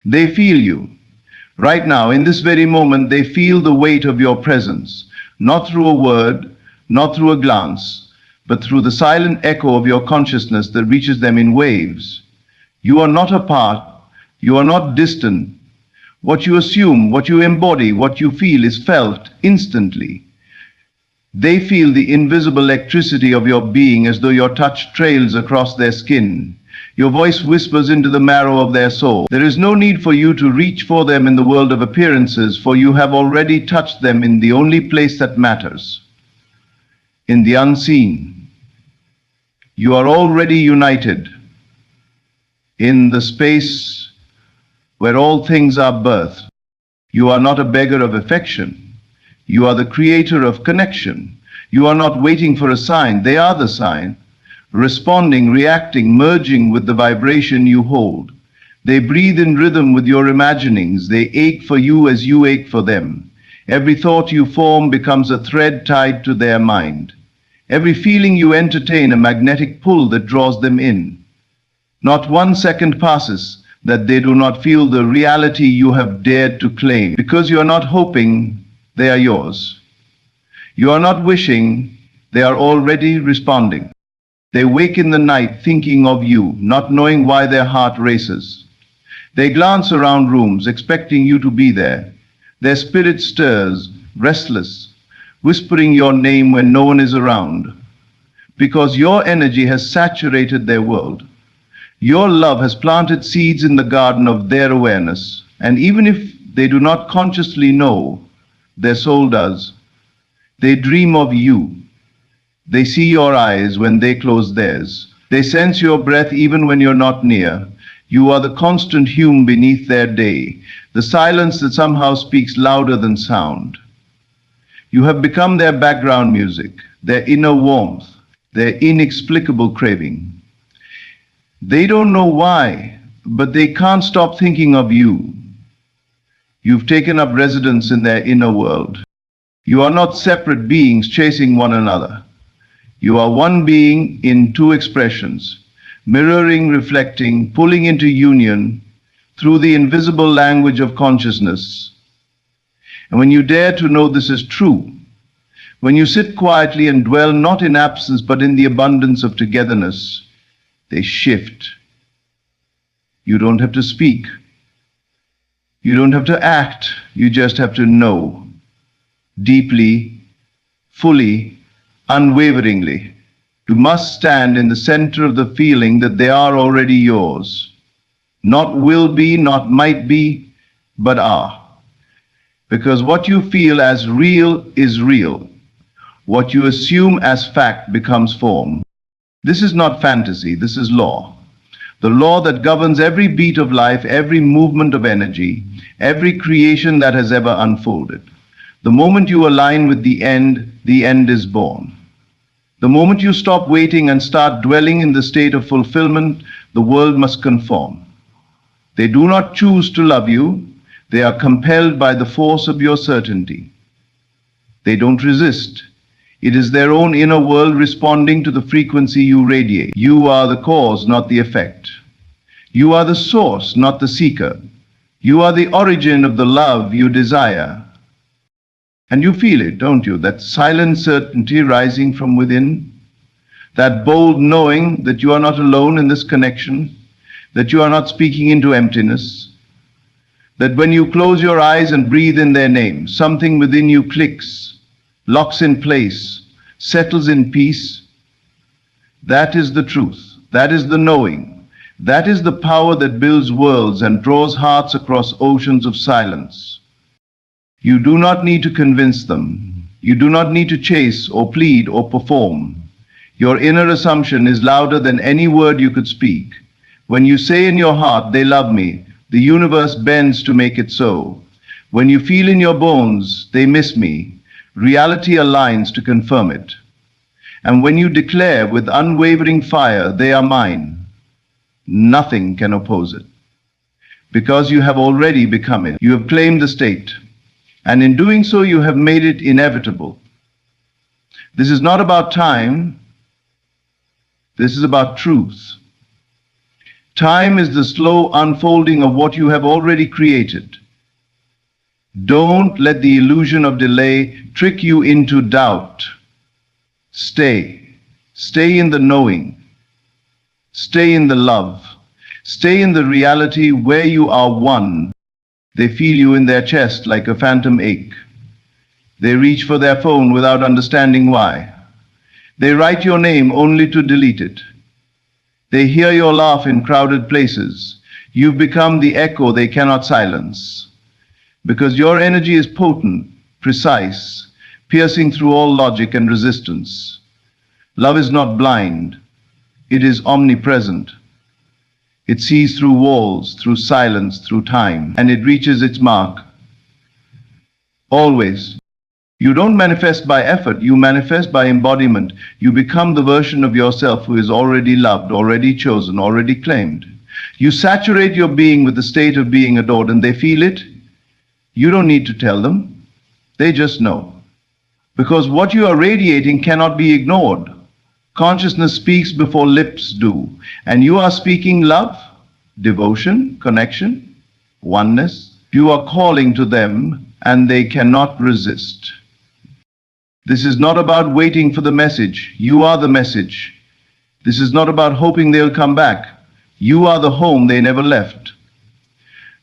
They feel you. Right now, in this very moment, they feel the weight of your presence, not through a word, not through a glance, but through the silent echo of your consciousness that reaches them in waves. You are not apart, you are not distant. What you assume, what you embody, what you feel is felt instantly. They feel the invisible electricity of your being as though your touch trails across their skin. Your voice whispers into the marrow of their soul. There is no need for you to reach for them in the world of appearances, for you have already touched them in the only place that matters, in the unseen. You are already united in the space where all things are birthed. You are not a beggar of affection. You are the creator of connection. You are not waiting for a sign. They are the sign, responding, reacting, merging with the vibration you hold. They breathe in rhythm with your imaginings. They ache for you as you ache for them. Every thought you form becomes a thread tied to their mind. Every feeling you entertain, a magnetic pull that draws them in. Not 1 second passes that they do not feel the reality you have dared to claim. Because you are not hoping, they are yours. You are not wishing, they are already responding. They wake in the night thinking of you, not knowing why their heart races. They glance around rooms, expecting you to be there. Their spirit stirs, restless, whispering your name when no one is around. Because your energy has saturated their world. Your love has planted seeds in the garden of their awareness. And even if they do not consciously know, their soul does. They dream of you. They see your eyes when they close theirs. They sense your breath even when you're not near. You are the constant hum beneath their day, the silence that somehow speaks louder than sound. You have become their background music, their inner warmth, their inexplicable craving. They don't know why, but they can't stop thinking of you. You've taken up residence in their inner world. You are not separate beings chasing one another. You are one being in two expressions, mirroring, reflecting, pulling into union through the invisible language of consciousness. And when you dare to know this is true, when you sit quietly and dwell not in absence but in the abundance of togetherness, they shift. You don't have to speak. You don't have to act. You just have to know. Deeply, fully, unwaveringly. You must stand in the center of the feeling that they are already yours. Not will be, not might be, but are. Because what you feel as real is real. What you assume as fact becomes form. This is not fantasy, this is law. The law that governs every beat of life, every movement of energy, every creation that has ever unfolded. The moment you align with the end is born. The moment you stop waiting and start dwelling in the state of fulfillment, the world must conform. They do not choose to love you, they are compelled by the force of your certainty. They don't resist. It is their own inner world responding to the frequency you radiate. You are the cause, not the effect. You are the source, not the seeker. You are the origin of the love you desire. And you feel it, don't you? That silent certainty rising from within. That bold knowing that you are not alone in this connection, that you are not speaking into emptiness. That when you close your eyes and breathe in their name, something within you clicks, locks in place, settles in peace. That is the truth. That is the knowing. That is the power that builds worlds and draws hearts across oceans of silence. You do not need to convince them. You do not need to chase or plead or perform. Your inner assumption is louder than any word you could speak. When you say in your heart, "They love me," the universe bends to make it so. When you feel in your bones, "They miss me," reality aligns to confirm it. And when you declare with unwavering fire, "They are mine," nothing can oppose it. Because you have already become it. You have claimed the state. And in doing so, you have made it inevitable. This is not about time. This is about truth. Time is the slow unfolding of what you have already created. Don't let the illusion of delay trick you into doubt. Stay. Stay in the knowing. Stay in the love. Stay in the reality where you are one. They feel you in their chest like a phantom ache. They reach for their phone without understanding why. They write your name only to delete it. They hear your laugh in crowded places. You've become the echo they cannot silence. Because your energy is potent, precise, piercing through all logic and resistance. Love is not blind. It is omnipresent. It sees through walls, through silence, through time, and it reaches its mark. Always. You don't manifest by effort, you manifest by embodiment. You become the version of yourself who is already loved, already chosen, already claimed. You saturate your being with the state of being adored, and they feel it. You don't need to tell them. They just know. Because what you are radiating cannot be ignored. Consciousness speaks before lips do. And you are speaking love, devotion, connection, oneness. You are calling to them, and they cannot resist. This is not about waiting for the message. You are the message. This is not about hoping they'll come back. You are the home they never left.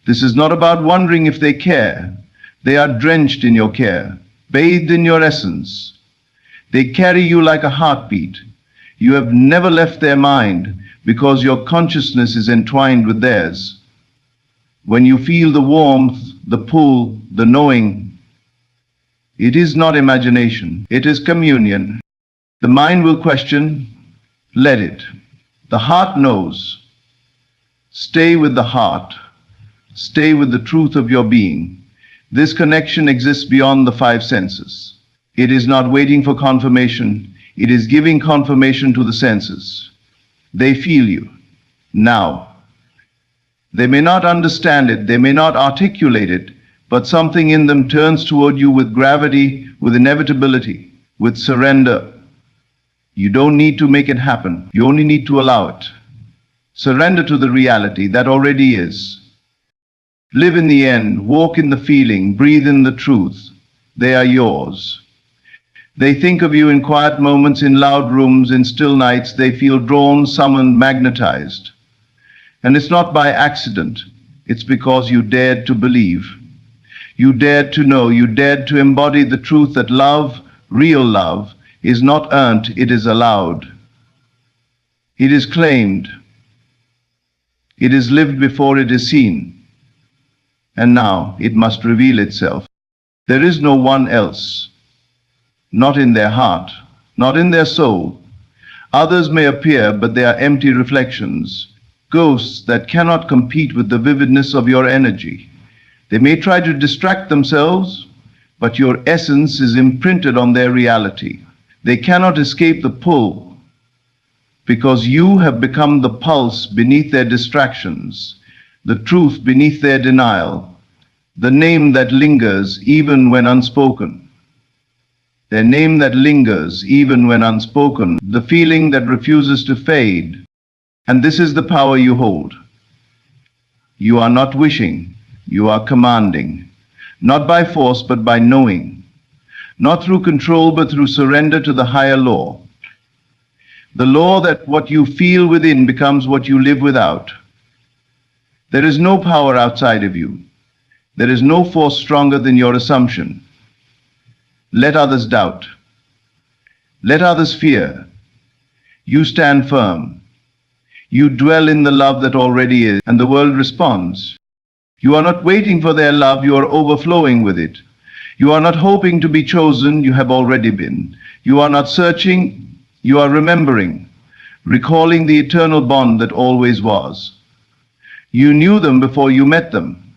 This is not about wondering if they care. They are drenched in your care, bathed in your essence. They carry you like a heartbeat. You have never left their mind because your consciousness is entwined with theirs. When you feel the warmth, the pull, the knowing, it is not imagination, it is communion. The mind will question, let it. The heart knows. Stay with the heart. Stay with the truth of your being. This connection exists beyond the five senses. It is not waiting for confirmation. It is giving confirmation to the senses. They feel you now. They may not understand it, they may not articulate it, but something in them turns toward you with gravity, with inevitability, with surrender. You don't need to make it happen. You only need to allow it. Surrender to the reality that already is. Live in the end, walk in the feeling, breathe in the truth. They are yours. They think of you in quiet moments, in loud rooms, in still nights. They feel drawn, summoned, magnetized. And it's not by accident. It's because you dared to believe. You dared to know, you dared to embody the truth that love, real love, is not earned, it is allowed. It is claimed. It is lived before it is seen. And now it must reveal itself. There is no one else. Not in their heart, not in their soul. Others may appear, but they are empty reflections, ghosts that cannot compete with the vividness of your energy. They may try to distract themselves, but your essence is imprinted on their reality. They cannot escape the pull, because you have become the pulse beneath their distractions, the truth beneath their denial, the name that lingers even when unspoken. Their name that lingers even when unspoken, the feeling that refuses to fade. And this is the power you hold. You are not wishing. You are commanding, not by force, but by knowing, not through control, but through surrender to the higher law. The law that what you feel within becomes what you live without. There is no power outside of you. There is no force stronger than your assumption. Let others doubt. Let others fear. You stand firm. You dwell in the love that already is, and the world responds. You are not waiting for their love, you are overflowing with it. You are not hoping to be chosen, you have already been. You are not searching, you are remembering, recalling the eternal bond that always was. You knew them before you met them.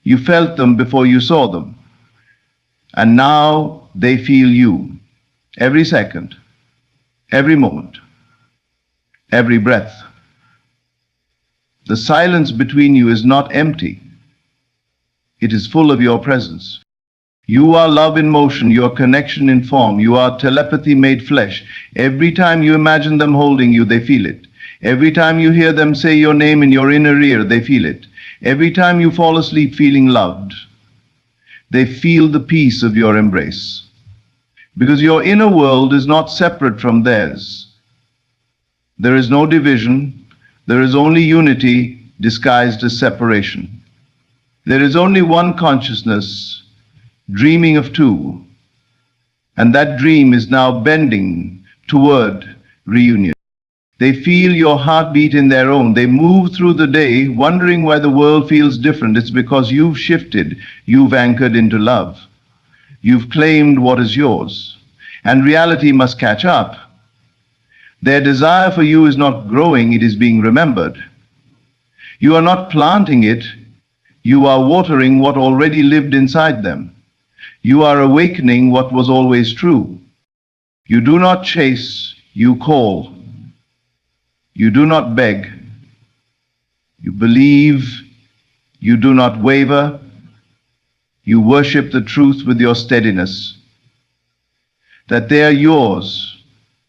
You felt them before you saw them. And now they feel you, every second, every moment, every breath. The silence between you is not empty. It is full of your presence. You are love in motion, your connection in form. You are telepathy made flesh. Every time you imagine them holding you, they feel it. Every time you hear them say your name in your inner ear, they feel it. Every time you fall asleep feeling loved, they feel the peace of your embrace. Because your inner world is not separate from theirs. There is no division. There is only unity disguised as separation. There is only one consciousness dreaming of two, and that dream is now bending toward reunion. They feel your heartbeat in their own. They move through the day wondering why the world feels different. It's because you've shifted, you've anchored into love. You've claimed what is yours, and reality must catch up. Their desire for you is not growing, it is being remembered. You are not planting it, you are watering what already lived inside them. You are awakening what was always true. You do not chase, you call. You do not beg. You believe, you do not waver. You worship the truth with your steadiness. That they are yours,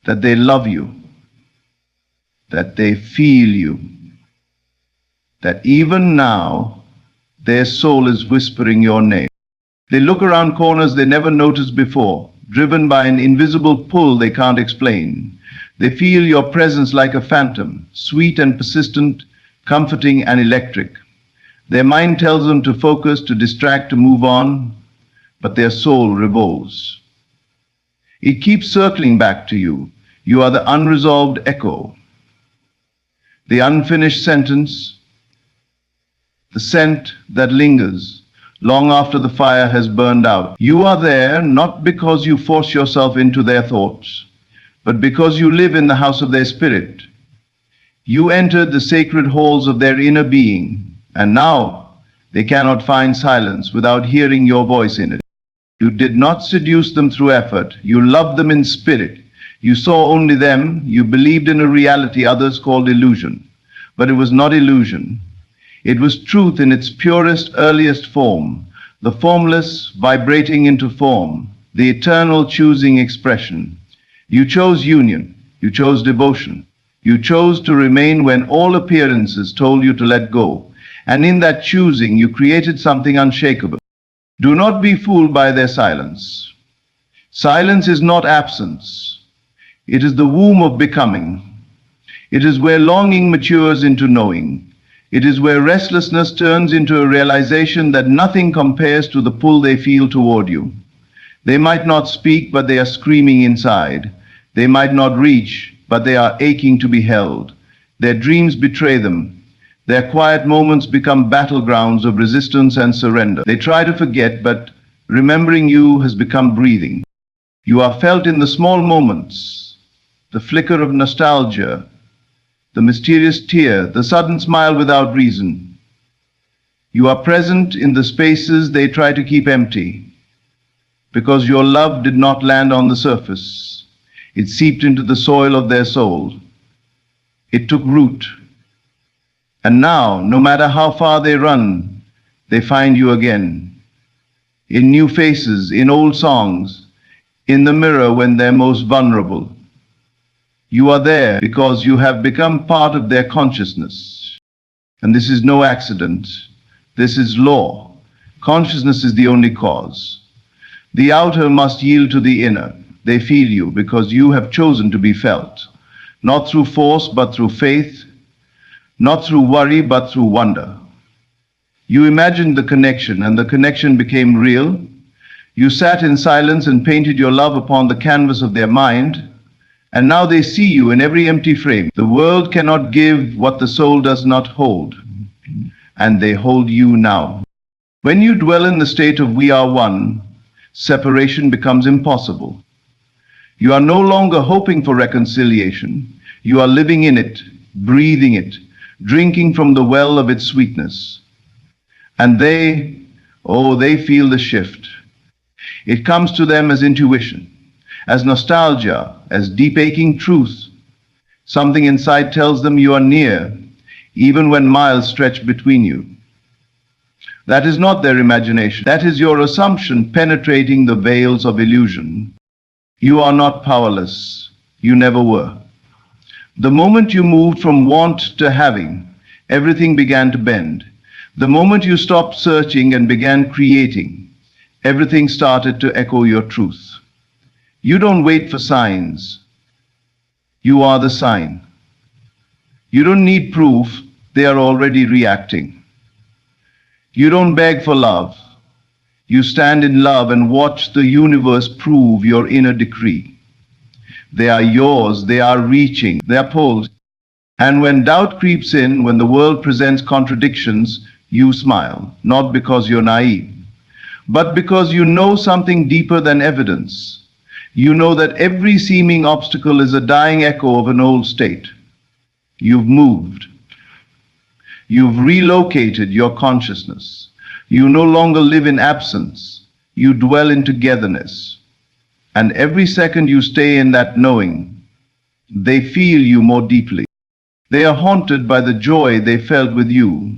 that they love you, that they feel you, that even now their soul is whispering your name. They look around corners they never noticed before, driven by an invisible pull they can't explain. They feel your presence like a phantom, sweet and persistent, comforting and electric. Their mind tells them to focus, to distract, to move on, but their soul revolves. It keeps circling back to you. You are the unresolved echo, the unfinished sentence, the scent that lingers long after the fire has burned out. You are there not because you force yourself into their thoughts, but because you live in the house of their spirit. You entered the sacred halls of their inner being, and now they cannot find silence without hearing your voice in it. You did not seduce them through effort. You loved them in spirit. You saw only them. You believed in a reality others called illusion. But it was not illusion. It was truth in its purest, earliest form, the formless vibrating into form, the eternal choosing expression. You chose union. You chose devotion. You chose to remain when all appearances told you to let go. And in that choosing, you created something unshakable. Do not be fooled by their silence. Silence is not absence. It is the womb of becoming. It is where longing matures into knowing. It is where restlessness turns into a realization that nothing compares to the pull they feel toward you. They might not speak, but they are screaming inside. They might not reach, but they are aching to be held. Their dreams betray them. Their quiet moments become battlegrounds of resistance and surrender. They try to forget, but remembering you has become breathing. You are felt in the small moments, the flicker of nostalgia, the mysterious tear, the sudden smile without reason. You are present in the spaces they try to keep empty, because your love did not land on the surface. It seeped into the soil of their soul. It took root. And now, no matter how far they run, they find you again. In new faces, in old songs, in the mirror when they're most vulnerable. You are there because you have become part of their consciousness. And this is no accident. This is law. Consciousness is the only cause. The outer must yield to the inner. They feel you because you have chosen to be felt. Not through force, but through faith. Not through worry, but through wonder. You imagined the connection, and the connection became real. You sat in silence and painted your love upon the canvas of their mind, and now they see you in every empty frame. The world cannot give what the soul does not hold, and they hold you now. When you dwell in the state of we are one, separation becomes impossible. You are no longer hoping for reconciliation. You are living in it, breathing it, drinking from the well of its sweetness. And they feel the shift. It comes to them as intuition, as nostalgia, as deep aching truth. Something inside tells them you are near, even when miles stretch between you. That is not their imagination. That is your assumption penetrating the veils of illusion. You are not powerless. You never were. The moment you moved from want to having, everything began to bend. The moment you stopped searching and began creating, everything started to echo your truth. You don't wait for signs. You are the sign. You don't need proof. They are already reacting. You don't beg for love. You stand in love and watch the universe prove your inner decree. They are yours. They are reaching. They are pulled. And when doubt creeps in, when the world presents contradictions, you smile, not because you're naive, but because you know something deeper than evidence. You know that every seeming obstacle is a dying echo of an old state. You've moved. You've relocated your consciousness. You no longer live in absence. You dwell in togetherness. And every second you stay in that knowing, they feel you more deeply. They are haunted by the joy they felt with you.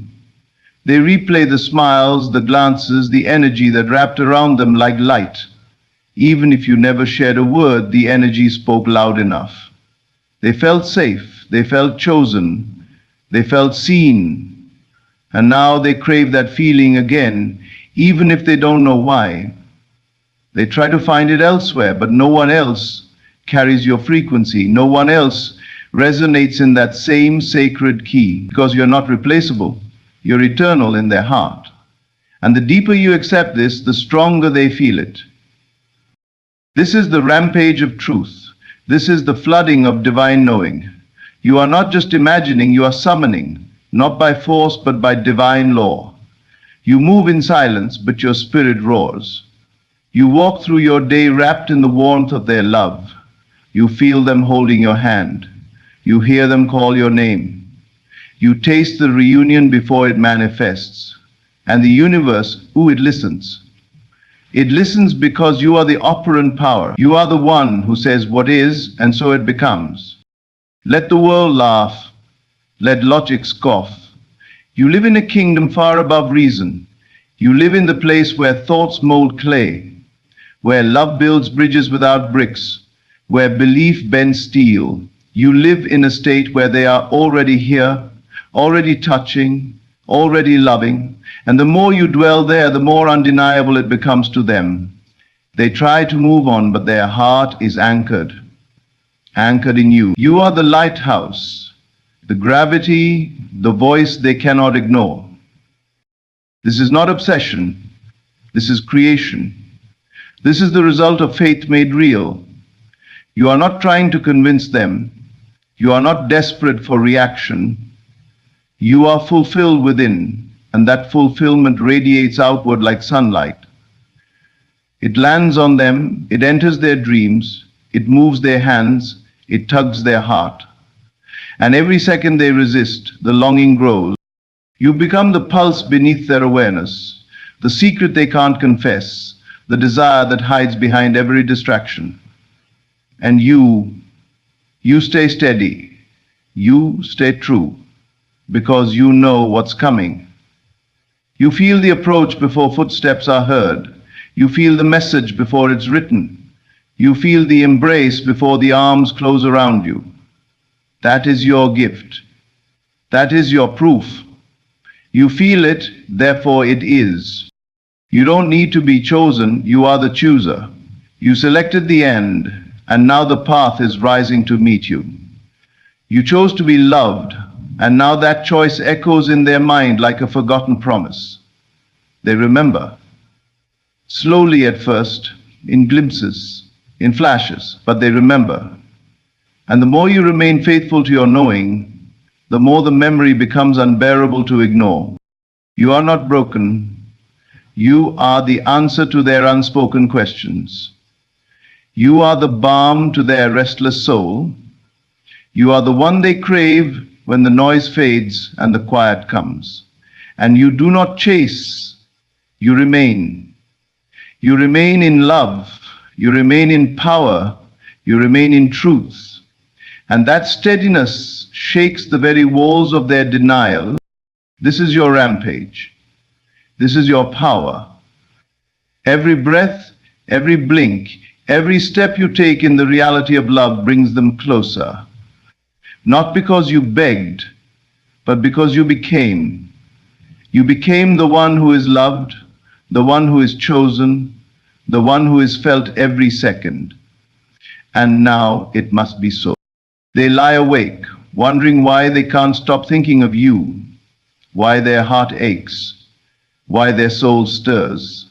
They replay the smiles, the glances, the energy that wrapped around them like light. Even if you never shared a word, the energy spoke loud enough. They felt safe, they felt chosen, they felt seen. And now they crave that feeling again, even if they don't know why. They try to find it elsewhere, but no one else carries your frequency. No one else resonates in that same sacred key, because you're not replaceable. You're eternal in their heart. And the deeper you accept this, the stronger they feel it. This is the rampage of truth. This is the flooding of divine knowing. You are not just imagining, you are summoning, not by force, but by divine law. You move in silence, but your spirit roars. You walk through your day wrapped in the warmth of their love. You feel them holding your hand. You hear them call your name. You taste the reunion before it manifests. And the universe, it listens. It listens because you are the operant power. You are the one who says what is, and so it becomes. Let the world laugh. Let logic scoff. You live in a kingdom far above reason. You live in the place where thoughts mold clay, where love builds bridges without bricks, where belief bends steel. You live in a state where they are already here, already touching, already loving, and the more you dwell there, the more undeniable it becomes to them. They try to move on, but their heart is anchored in you. You are the lighthouse, the gravity, the voice they cannot ignore. This is not obsession. This is creation. This is the result of faith made real. You are not trying to convince them. You are not desperate for reaction. You are fulfilled within, and that fulfillment radiates outward like sunlight. It lands on them, it enters their dreams, it moves their hands, it tugs their heart. And every second they resist, the longing grows. You become the pulse beneath their awareness, the secret they can't confess, the desire that hides behind every distraction. And you stay steady, you stay true, because you know what's coming. You feel the approach before footsteps are heard. You feel the message before it's written. You feel the embrace before the arms close around you. That is your gift. That is your proof. You feel it, therefore it is. You don't need to be chosen, you are the chooser. You selected the end, and now the path is rising to meet you. You chose to be loved, and now that choice echoes in their mind like a forgotten promise. They remember. Slowly at first, in glimpses, in flashes, but they remember. And the more you remain faithful to your knowing, the more the memory becomes unbearable to ignore. You are not broken. You are the answer to their unspoken questions. You are the balm to their restless soul. You are the one they crave when the noise fades and the quiet comes. And you do not chase, you remain. You remain in love, you remain in power, you remain in truth. And that steadiness shakes the very walls of their denial. This is your rampage. This is your power. Every breath, every blink, every step you take in the reality of love brings them closer. not because you begged, but because you became. You became the one who is loved, the one who is chosen, the one who is felt every second. And now it must be so. They lie awake, wondering why they can't stop thinking of you, why their heart aches, why their soul stirs.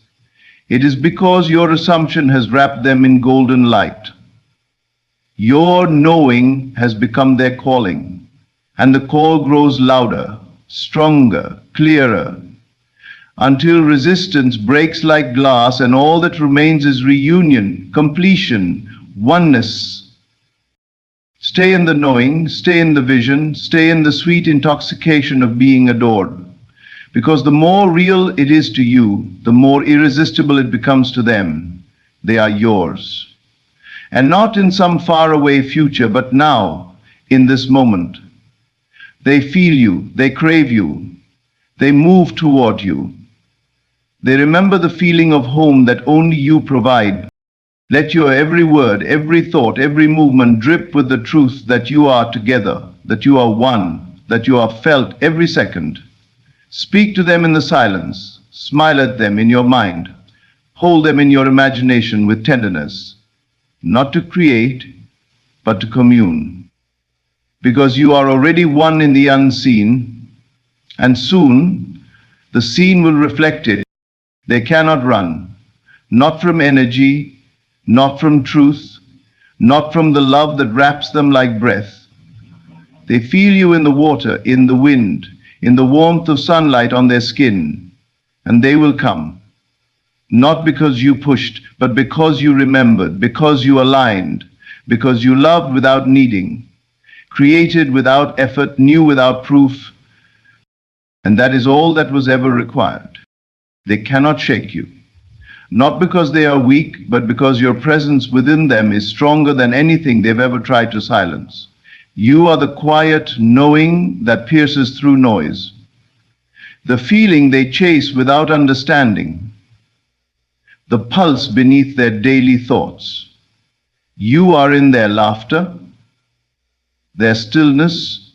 It is because your assumption has wrapped them in golden light. Your knowing has become their calling, and the call grows louder, stronger, clearer, until resistance breaks like glass and all that remains is reunion, completion, oneness. Stay in the knowing, stay in the vision, stay in the sweet intoxication of being adored. Because the more real it is to you, the more irresistible it becomes to them. They are yours. And not in some faraway future, but now, in this moment. They feel you, they crave you, they move toward you. They remember the feeling of home that only you provide. Let your every word, every thought, every movement drip with the truth that you are together, that you are one, that you are felt every second. Speak to them in the silence, smile at them in your mind, hold them in your imagination with tenderness, not to create, but to commune. Because you are already one in the unseen, and soon the seen will reflect it. They cannot run, not from energy, not from truth, not from the love that wraps them like breath. They feel you in the water, in the wind, in the warmth of sunlight on their skin, and they will come. Not because you pushed, but because you remembered, because you aligned, because you loved without needing, created without effort, knew without proof, and that is all that was ever required. They cannot shake you, not because they are weak, but because your presence within them is stronger than anything they've ever tried to silence. You are the quiet knowing that pierces through noise, the feeling they chase without understanding, the pulse beneath their daily thoughts. You are in their laughter, their stillness,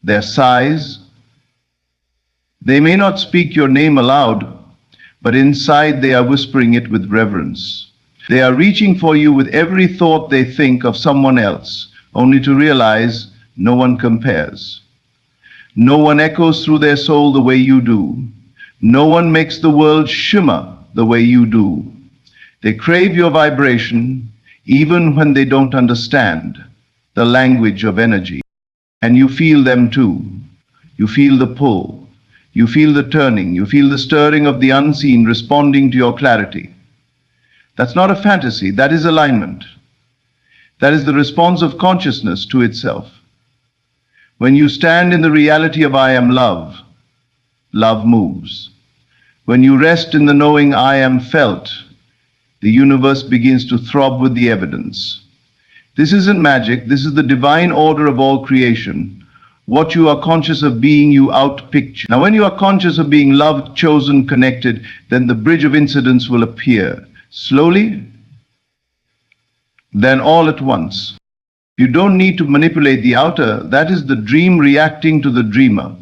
their sighs. They may not speak your name aloud, but inside they are whispering it with reverence. They are reaching for you with every thought they think of someone else, only to realize no one compares. No one echoes through their soul the way you do. No one makes the world shimmer the way you do. They crave your vibration, even when they don't understand the language of energy. And you feel them too. You feel the pull. You feel the turning, you feel the stirring of the unseen responding to your clarity. That's not a fantasy, that is alignment. That is the response of consciousness to itself. When you stand in the reality of I am love, love moves. When you rest in the knowing I am felt, the universe begins to throb with the evidence. This isn't magic, this is the divine order of all creation. What you are conscious of being, you outpicture. Now, when you are conscious of being loved, chosen, connected, then the bridge of incidents will appear. Slowly, then all at once. You don't need to manipulate the outer. That is the dream reacting to the dreamer.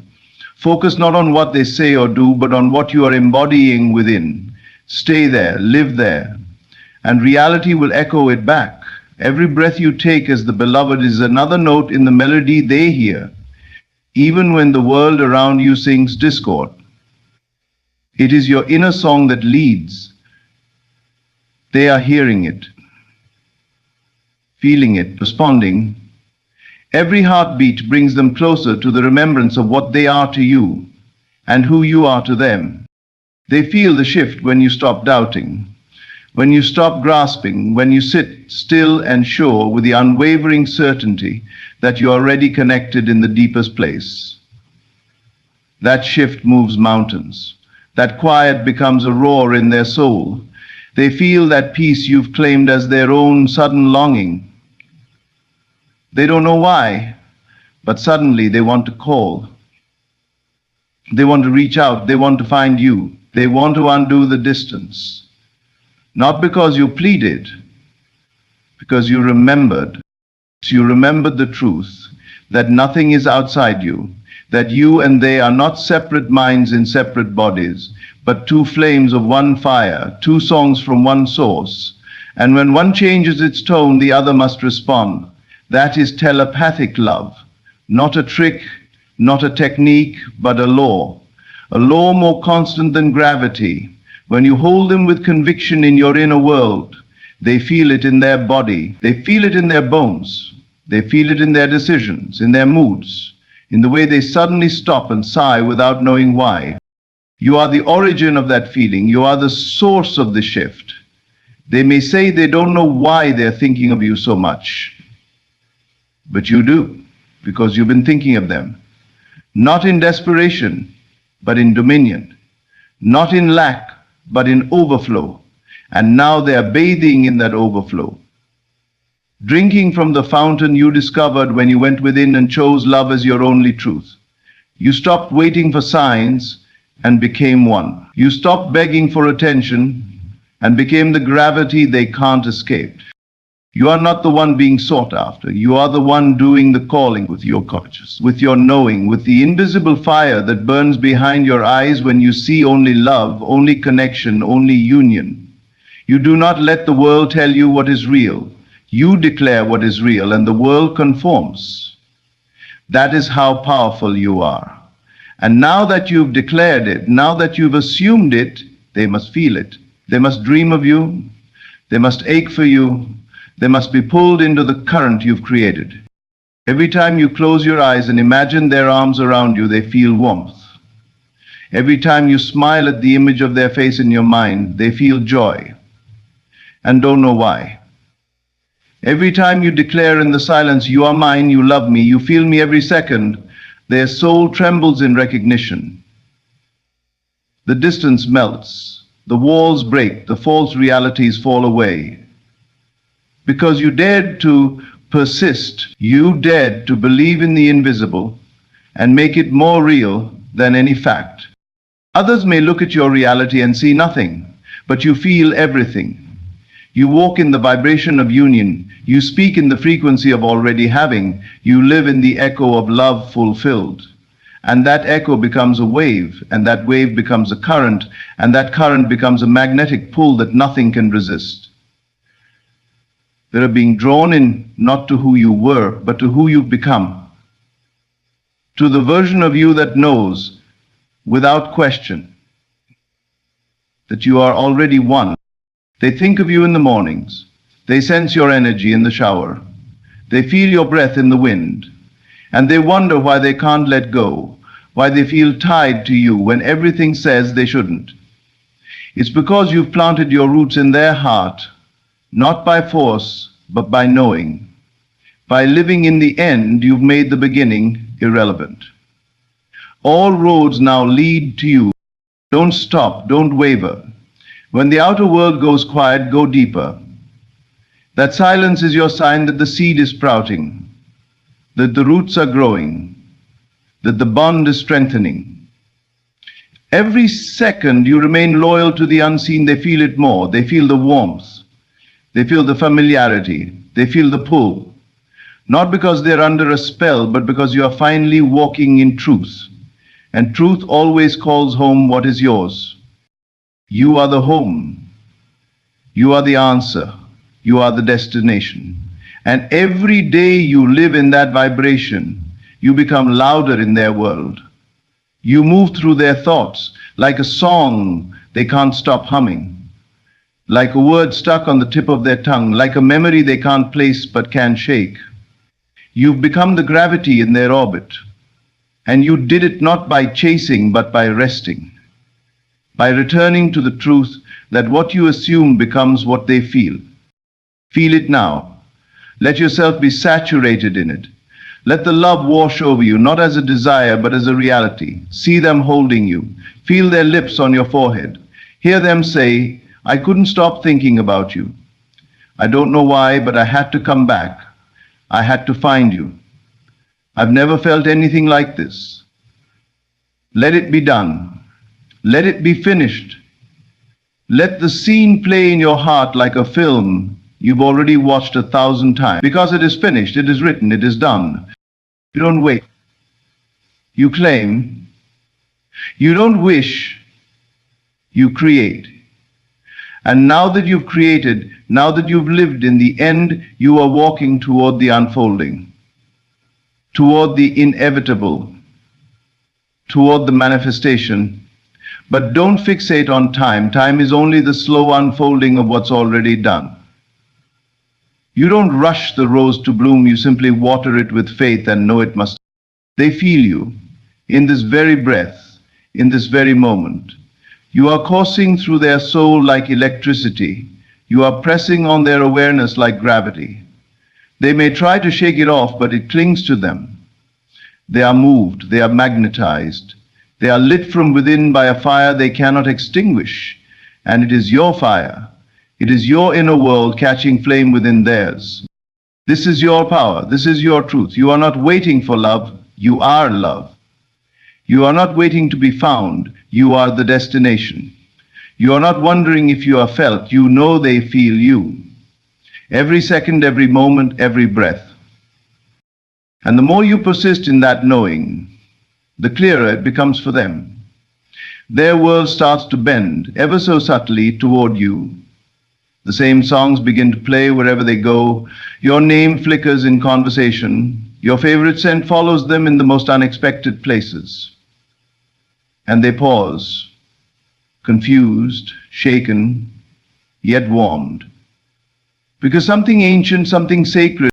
Focus not on what they say or do, but on what you are embodying within. Stay there, live there, and reality will echo it back. Every breath you take as the beloved is another note in the melody they hear. Even when the world around you sings discord, it is your inner song that leads. They are hearing it, feeling it, responding. Every heartbeat brings them closer to the remembrance of what they are to you and who you are to them. They feel the shift when you stop doubting, when you stop grasping, when you sit still and sure with the unwavering certainty that you are already connected in the deepest place. That shift moves mountains. That quiet becomes a roar in their soul. They feel that peace you've claimed as their own sudden longing. They don't know why, but suddenly they want to call. They want to reach out. They want to find you. They want to undo the distance. Not because you pleaded, because you remembered. You remembered the truth. that nothing is outside you, that you and they are not separate minds in separate bodies, but two flames of one fire, two songs from one source. And when one changes its tone, the other must respond. That is telepathic love, not a trick, not a technique, but a law more constant than gravity. When you hold them with conviction in your inner world, they feel it in their body, they feel it in their bones, they feel it in their decisions, in their moods, in the way they suddenly stop and sigh without knowing why. You are the origin of that feeling, you are the source of the shift. They may say they don't know why they're thinking of you so much, but you do, because you've been thinking of them. Not in desperation, but in dominion. Not in lack, but in overflow. And now they are bathing in that overflow. Drinking from the fountain you discovered when you went within and chose love as your only truth. You stopped waiting for signs and became one. You stopped begging for attention and became the gravity they can't escape. You are not the one being sought after. You are the one doing the calling with your conscious, with your knowing, with the invisible fire that burns behind your eyes when you see only love, only connection, only union. You do not let the world tell you what is real. You declare what is real, and the world conforms. That is how powerful you are. And now that you've declared it, now that you've assumed it, they must feel it. They must dream of you. They must ache for you. They must be pulled into the current you've created. Every time you close your eyes and imagine their arms around you, they feel warmth. Every time you smile at the image of their face in your mind, they feel joy and don't know why. Every time you declare in the silence, you are mine, you love me, you feel me every second, their soul trembles in recognition. The distance melts, the walls break, the false realities fall away. Because you dared to persist, you dared to believe in the invisible and make it more real than any fact. Others may look at your reality and see nothing, but you feel everything. You walk in the vibration of union. You speak in the frequency of already having. You live in the echo of love fulfilled. And that echo becomes a wave, and that wave becomes a current, and that current becomes a magnetic pull that nothing can resist. They are being drawn in not to who you were, but to who you've become. To the version of you that knows, without question, that you are already one. They think of you in the mornings. They sense your energy in the shower. They feel your breath in the wind. And they wonder why they can't let go, why they feel tied to you when everything says they shouldn't. It's because you've planted your roots in their heart, not by force, but by knowing. By living in the end, you've made the beginning irrelevant. All roads now lead to you. Don't stop, don't waver. When the outer world goes quiet, go deeper. That silence is your sign that the seed is sprouting, that the roots are growing, that the bond is strengthening. Every second you remain loyal to the unseen, they feel it more. They feel the warmth. They feel the familiarity. They feel the pull. Not because they're under a spell, but because you are finally walking in truth. And truth always calls home what is yours. You are the home. You are the answer. You are the destination. And every day you live in that vibration, you become louder in their world. You move through their thoughts like a song they can't stop humming, like a word stuck on the tip of their tongue, like a memory they can't place but can shake. You've become the gravity in their orbit, and you did it not by chasing but by resting, by returning to the truth that what you assume becomes what they feel. Feel it now. Let yourself be saturated in it. Let the love wash over you, not as a desire, but as a reality. See them holding you. Feel their lips on your forehead. Hear them say, I couldn't stop thinking about you. I don't know why, but I had to come back. I had to find you. I've never felt anything like this. Let it be done. Let it be finished. Let the scene play in your heart like a film you've already watched 1,000 times. Because it is finished, it is written, it is done. You don't wait. You claim. You don't wish. You create. And now that you've created, now that you've lived, in the end, you are walking toward the unfolding, toward the inevitable, toward the manifestation. But don't fixate on time. Time is only the slow unfolding of what's already done. You don't rush the rose to bloom, you simply water it with faith and know it must. They feel you in this very breath, in this very moment. You are coursing through their soul like electricity. You are pressing on their awareness like gravity. They may try to shake it off, but it clings to them. They are moved, they are magnetized. They are lit from within by a fire they cannot extinguish. And it is your fire. It is your inner world catching flame within theirs. This is your power. This is your truth. You are not waiting for love. You are love. You are not waiting to be found. You are the destination. You are not wondering if you are felt. You know they feel you. Every second, every moment, every breath. And the more you persist in that knowing, the clearer it becomes for them. Their world starts to bend, ever so subtly, toward you. The same songs begin to play wherever they go. Your name flickers in conversation. Your favorite scent follows them in the most unexpected places. And they pause, confused, shaken, yet warmed. Because something ancient, something sacred